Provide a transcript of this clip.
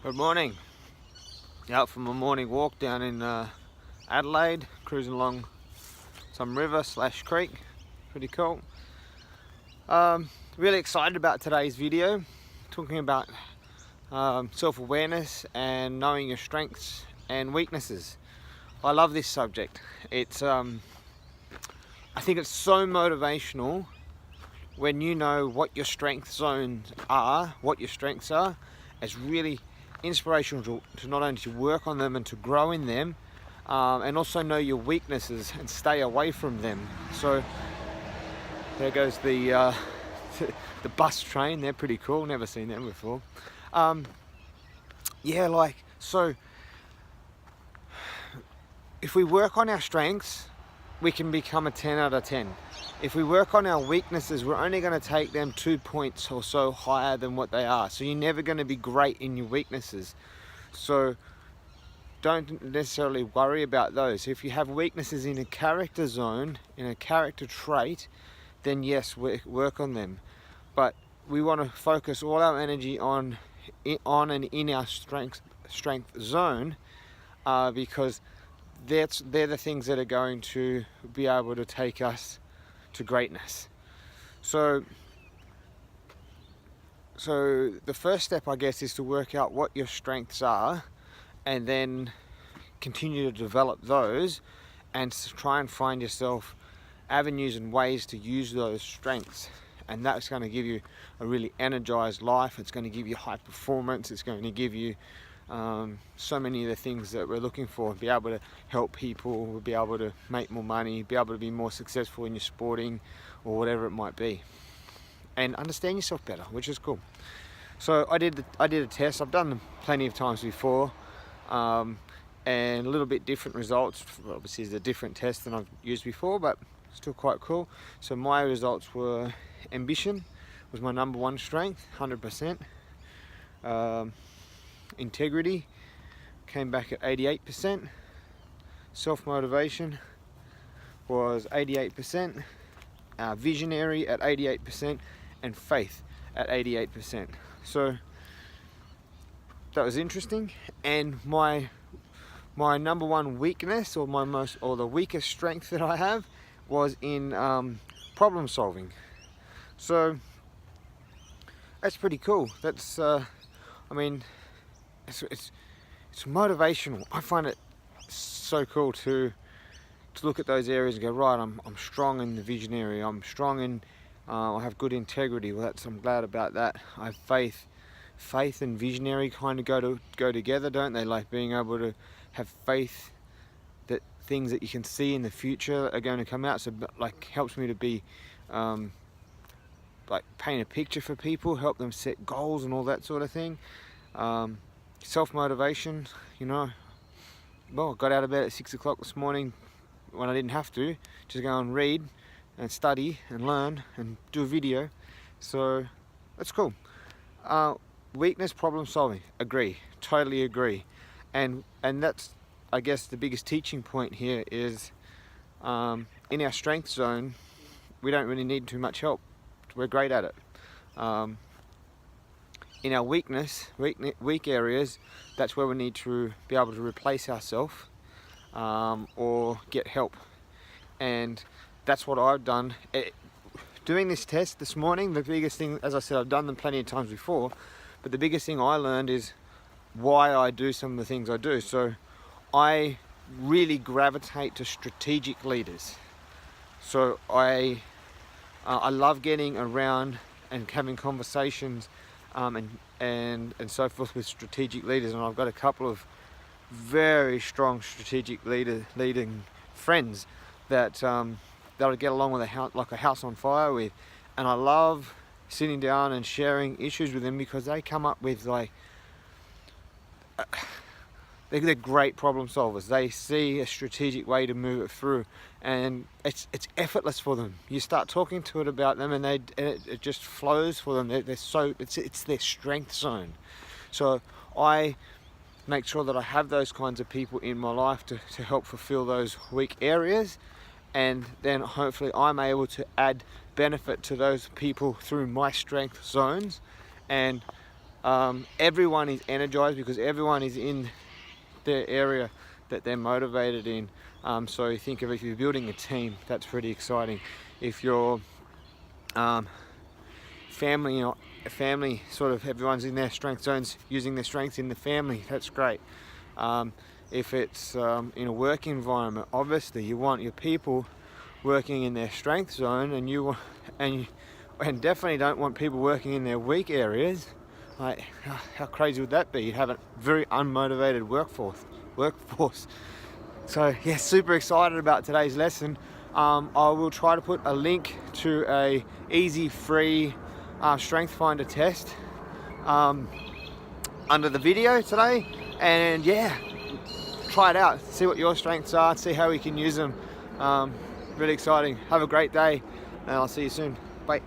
Good morning. Out for my morning walk down in Adelaide, cruising along some river slash creek. Pretty cool. Really excited about today's video, talking about self-awareness and knowing your strengths and weaknesses. I love this subject. It's I think it's so motivational when you know what your strength zones are, what your strengths are. It's really inspirational to not only to work on them and to grow in them, and also know your weaknesses and stay away from them. So there goes the the bus train. They're pretty cool. Never seen them before. So if we work on our strengths, we can become a 10 out of 10. If we work on our weaknesses, we're only going to take them 2 points or so higher than what they are. So you're never going to be great in your weaknesses. So don't necessarily worry about those. If you have weaknesses in a character zone, in a character trait, then yes, work on them. But we want to focus all our energy on and in our strength zone, because they're the things that are going to be able to take us to greatness. So the first step, I guess, is to work out what your strengths are and then continue to develop those and try and find yourself avenues and ways to use those strengths. And that's going to give you a really energized life. It's going to give you high performance. It's going to give you so many of the things that we're looking for. Be able to help people, be able to make more money, be able to be more successful in your sporting or whatever it might be, and understand yourself better, which is cool. So I did a test. I've done them plenty of times before, and a little bit different results. Obviously it's a different test than I've used before, but still quite cool. So my results were: ambition was my number one strength, 100%. Integrity came back at 88%. Self-motivation was 88%. Visionary at 88%, and faith at 88%. So that was interesting. And my number one weakness, or the weakest strength that I have, was in problem solving. So that's pretty cool. That's it's motivational. I find it so cool to look at those areas and go, right, I'm strong in the visionary. I'm strong in I have good integrity. Well, I'm glad about that. I have faith. Faith and visionary kind of go together, don't they? Like being able to have faith that things that you can see in the future are going to come out. So like helps me to be like paint a picture for people, help them set goals and all that sort of thing. Self-motivation, well, I got out of bed at 6 o'clock this morning when I didn't have to, just go and read and study and learn and do a video. So that's cool. Weakness, problem solving, agree, totally agree. And that's, I guess, the biggest teaching point here is in our strength zone, we don't really need too much help. We're great at it. In our weak areas, that's where we need to be able to replace ourselves or get help. And that's what I've done. Doing this test this morning, the biggest thing, as I said, I've done them plenty of times before, but the biggest thing I learned is why I do some of the things I do. So I really gravitate to strategic leaders. So I love getting around and having conversations and so forth with strategic leaders, and I've got a couple of very strong strategic leading friends that I get along with like a house on fire with, and I love sitting down and sharing issues with them because they come up with they're great problem solvers. They see a strategic way to move it through, and it's effortless for them. You start talking to it about them, and it just flows for them. It's their strength zone. So I make sure that I have those kinds of people in my life to help fulfill those weak areas, and then hopefully I'm able to add benefit to those people through my strength zones, and everyone is energized because everyone is in their area that they're motivated in. So think of, if you're building a team, that's pretty exciting. If you're family, sort of everyone's in their strength zones, using their strengths in the family, that's great. If it's in a work environment, obviously you want your people working in their strength zone, and definitely don't want people working in their weak areas. Like, how crazy would that be? You'd have a very unmotivated workforce. So yeah, super excited about today's lesson. I will try to put a link to a easy, free Strength Finder test under the video today, and yeah, try it out, see what your strengths are, see how we can use them. Really exciting. Have a great day, and I'll see you soon. Bye.